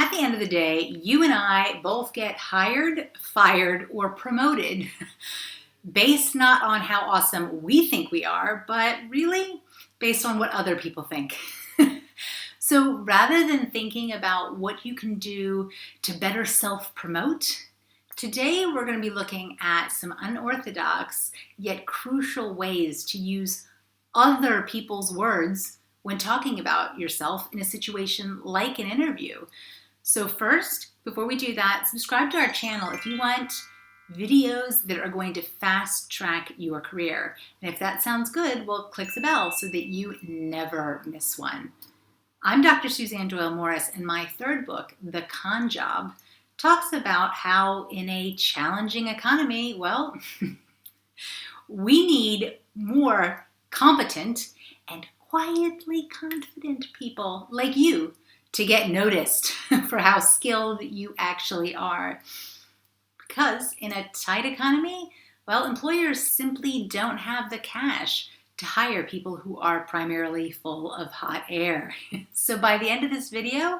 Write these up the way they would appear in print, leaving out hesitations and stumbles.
At the end of the day, you and I both get hired, fired, or promoted based not on how awesome we think we are, but really based on what other people think. So rather than thinking about what you can do to better self-promote, today we're going to be looking at some unorthodox yet crucial ways to use other people's words when talking about yourself in a situation like an interview. So first, before we do that, subscribe to our channel if you want videos that are going to fast track your career. And if that sounds good, well, click the bell so that you never miss one. I'm Dr. Suzanne Doyle-Morris, and my third book, The Con Job, talks about how in a challenging economy, well, we need more competent and quietly confident people like you to get noticed for how skilled you actually are. Because in a tight economy, well, employers simply don't have the cash to hire people who are primarily full of hot air. So by the end of this video,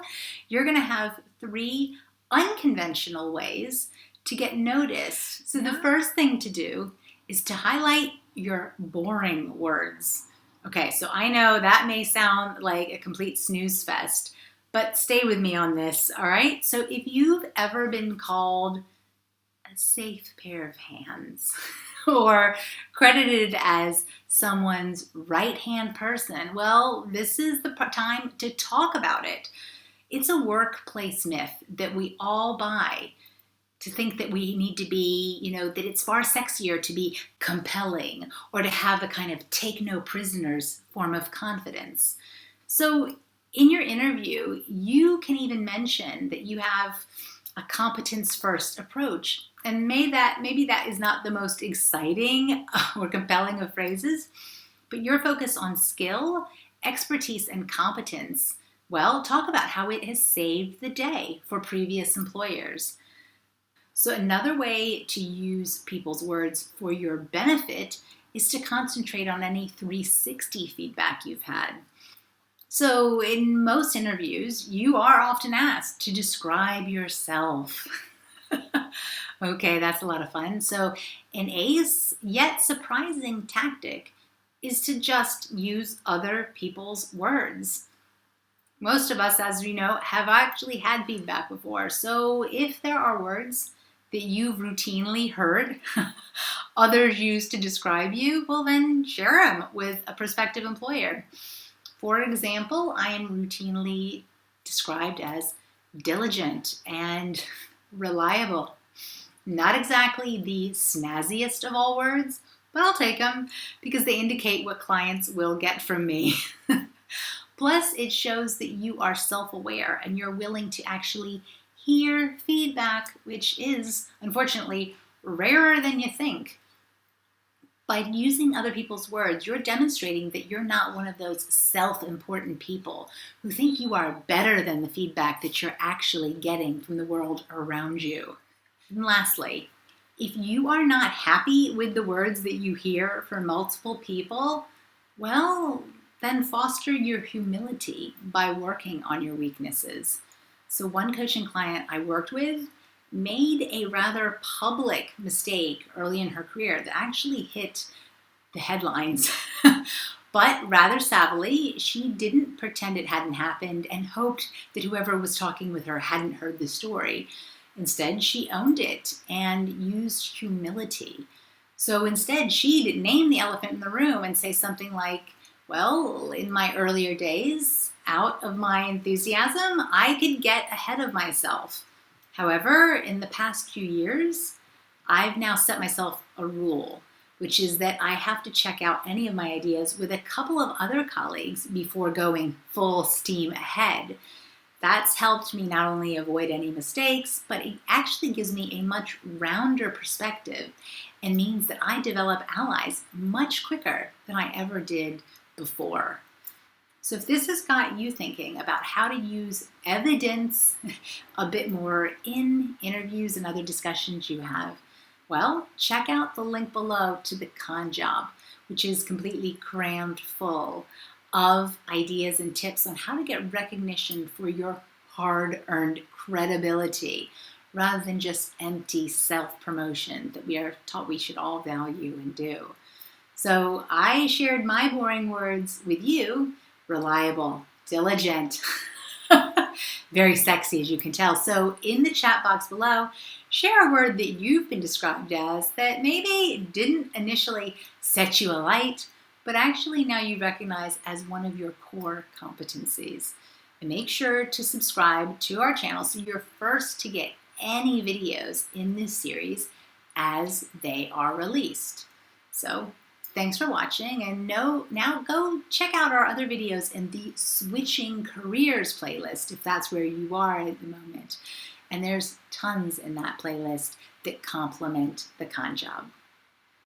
you're going to have 3 unconventional ways to get noticed. So the first thing to do is to highlight your boring words. Okay, so I know that may sound like a complete snooze fest, but stay with me on this, all right? So if you've ever been called a safe pair of hands or credited as someone's right-hand person, well, this is the time to talk about it. It's a workplace myth that we all buy, to think that we need to be, that it's far sexier to be compelling or to have a kind of take no prisoners form of confidence. So in your interview, you can even mention that you have a competence first approach. And maybe that is not the most exciting or compelling of phrases, but your focus on skill, expertise, and competence, well, talk about how it has saved the day for previous employers. So another way to use people's words for your benefit is to concentrate on any 360 feedback you've had. So in most interviews, you are often asked to describe yourself. Okay, that's a lot of fun. So an ace yet surprising tactic is to just use other people's words. Most of us, as you know, have actually had feedback before. So if there are words that you've routinely heard others use to describe you, well then share them with a prospective employer. For example, I am routinely described as diligent and reliable. Not exactly the snazziest of all words, but I'll take them because they indicate what clients will get from me. Plus, it shows that you are self-aware and you're willing to actually hear feedback, which is, unfortunately, rarer than you think. By using other people's words, you're demonstrating that you're not one of those self-important people who think you are better than the feedback that you're actually getting from the world around you. And lastly, if you are not happy with the words that you hear from multiple people, well, then foster your humility by working on your weaknesses. So one coaching client I worked with made a rather public mistake early in her career that actually hit the headlines. But rather savvily, she didn't pretend it hadn't happened and hoped that whoever was talking with her hadn't heard the story. Instead, she owned it and used humility. So instead, she'd name the elephant in the room and say something like, well, in my earlier days, out of my enthusiasm, I could get ahead of myself. However, in the past few years, I've now set myself a rule, which is that I have to check out any of my ideas with a couple of other colleagues before going full steam ahead. That's helped me not only avoid any mistakes, but it actually gives me a much rounder perspective and means that I develop allies much quicker than I ever did before. So if this has got you thinking about how to use evidence a bit more in interviews and other discussions you have, well, check out the link below to the Con Job, which is completely crammed full of ideas and tips on how to get recognition for your hard-earned credibility rather than just empty self-promotion that we are taught we should all value and do. So I shared my boring words with you: reliable, diligent, very sexy, as you can tell. So in the chat box below, share a word that you've been described as that maybe didn't initially set you alight, but actually now you recognize as one of your core competencies. And make sure to subscribe to our channel so you're first to get any videos in this series as they are released. So thanks for watching, and now go check out our other videos in the Switching Careers playlist if that's where you are at the moment. And there's tons in that playlist that complement the con job.